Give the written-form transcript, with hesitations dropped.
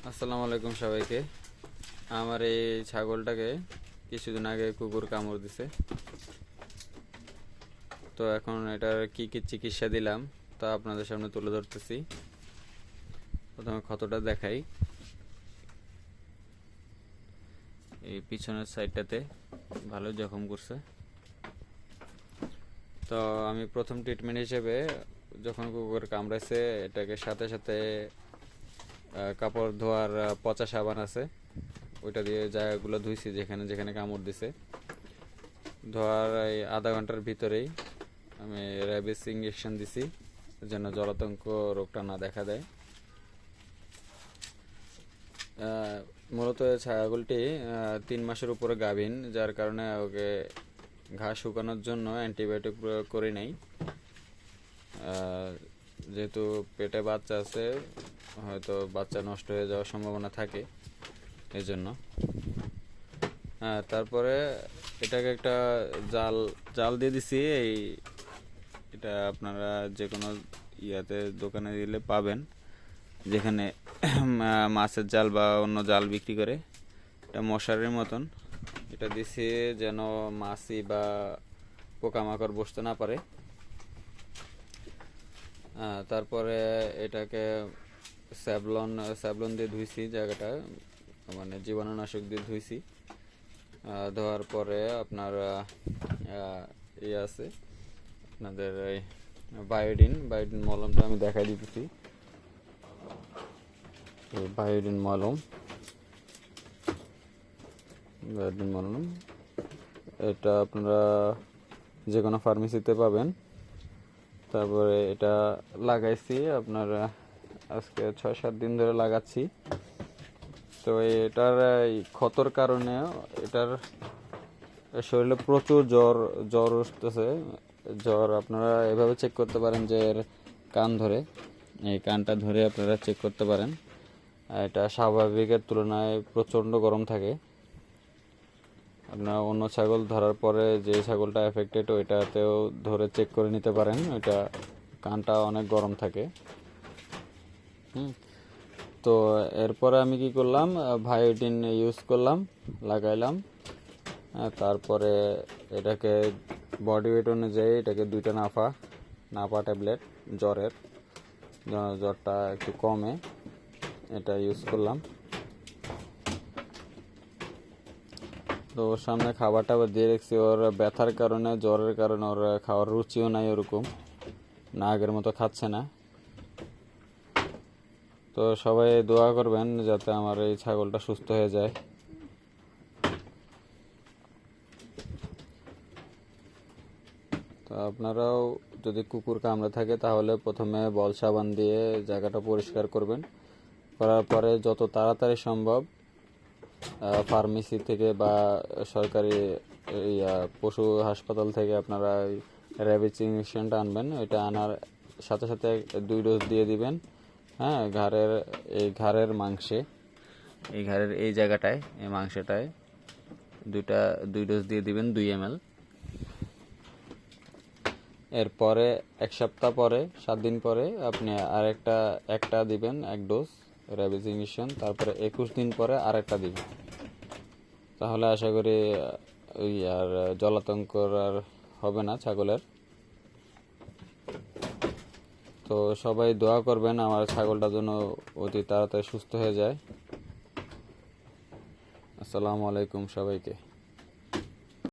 আসসালামু আলাইকুম সবাইকে। আমার এই ছাগলটাকে কিছুদিন আগে কুকুর কামড় দিছে। তো এখন এটার কি কি চিকিৎসা দিলাম তা আপনাদের সামনে তুলে ধরতেছি। প্রথমে ক্ষতটা দেখাই। এই পিছনের সাইডটাতে ভালো জখম করছে। তো আমি প্রথম ট্রিটমেন্ট হিসেবে যখন কুকুর কামড়াইছে এটাকে সাথে সাথে কাপড় ধোয়ার পচা সাবান আছে, ওইটা দিয়ে জায়গাগুলো ধুইছি যেখানে যেখানে কামড় দিছে। ধোয়ার এই আধা ঘন্টার ভিতরেই আমি র্যাবিস ইঞ্জেকশন দিছি যেন জলাতঙ্ক রোগটা না দেখা দেয়। মূলত ছাগলটি 3 মাসের উপরে গাভীন, যার কারণে ওকে ঘাস শুকানোর জন্য অ্যান্টিবায়োটিক প্রয়োগ করি নাই। যেহেতু পেটে বাচ্চা আছে, হয়তো বাচ্চা নষ্ট হয়ে যাওয়ার সম্ভাবনা থাকে, এই জন্য। তারপরে এটাকে একটা জাল জাল দিয়ে দিছি। এটা আপনারা যে কোনো ইয়াতে দোকানে দিলে পাবেন, যেখানে মাছের জাল বা অন্য জাল বিক্রি করে। এটা মশারির মতন, এটা দিছি যেন মাছি বা পোকামাকড় বসতে না পারে। তারপরে এটাকে স্যাভলন দিয়ে ধুইছি জায়গাটা, মানে জীবাণুনাশক দিয়ে ধুইছি। ধোয়ার পরে আপনার ইয়ে আছে আপনাদের এই বায়োডিন মলমটা আমি দেখাই দিতেছি। বায়োডিন মলম এটা আপনারা যে কোনো ফার্মেসিতে পাবেন। তারপরে এটা লাগাইছি আপনার আজকে 6-7 দিন ধরে লাগাচ্ছি। তো এটার ক্ষতর কারণে এটার শরীরে প্রচুর জ্বর উঠতেছে। জ্বর আপনারা এভাবে চেক করতে পারেন যে এর কান ধরে, এই কানটা ধরে আপনারা চেক করতে পারেন। এটা স্বাভাবিকের তুলনায় প্রচণ্ড গরম থাকে। আপনারা অন্য ছাগল ধরার পরে যে ছাগলটা এফেক্টেড ওইটাতেও ধরে চেক করে নিতে পারেন, ওইটা কানটা অনেক গরম থাকে। তো এরপরে আমি কি করলাম, বায়োটিন ইউজ করলাম, লাগাইলাম। তারপরে এটাকে বডি ওয়েট অনুযায়ী এটাকে 2টা নাফা ট্যাবলেট জ্বরটা একটু কমে, এটা ইউজ করলাম। তো ওর সামনে খাবার টাবার দিয়ে রেখেছি। ওর ব্যথার কারণে, জ্বরের কারণে ওর খাওয়ার রুচিও নাই, ওরকম না, আগের মতো খাচ্ছে না। তো সবাই দোয়া করবেন যাতে আমার এই ছাগলটা সুস্থ হয়ে যায়। তো আপনারাও যদি কুকুর কামড়ে থাকে তাহলে প্রথমে বল সাবান দিয়ে জায়গাটা পরিষ্কার করবেন। করার পরে যত তাড়াতাড়ি সম্ভব ফার্মেসি থেকে বা সরকারি পশু হাসপাতাল থেকে আপনারা র্যাবিস ইঞ্জেকশনটা আনবেন। ওইটা আনার সাথে সাথে 2 ডোজ দিয়ে দিবেন। ঘাড়ের মাংসে, এই ঘাড়ের এই জায়গাটায়, এই মাংসটায় 2 ডোজ দিয়ে দিবেন, 2 ml। এরপরে 1 সপ্তাহ পরে, 7 দিন পরে আপনি একটা দিবেন, 1 ডোজ র্যাবিস ইঞ্জেকশন। তারপরে 21 দিন পরে আরেকটা দিবেন। তাহলে আশা করি ওই আর জলাতঙ্ক আর হবে না ছাগলের। তো সবাই দোয়া করবেন আমার ছাগলটা যেন অতি তাড়াতাড়ি সুস্থ হয়ে যায়। আসসালামু আলাইকুম সবাইকে।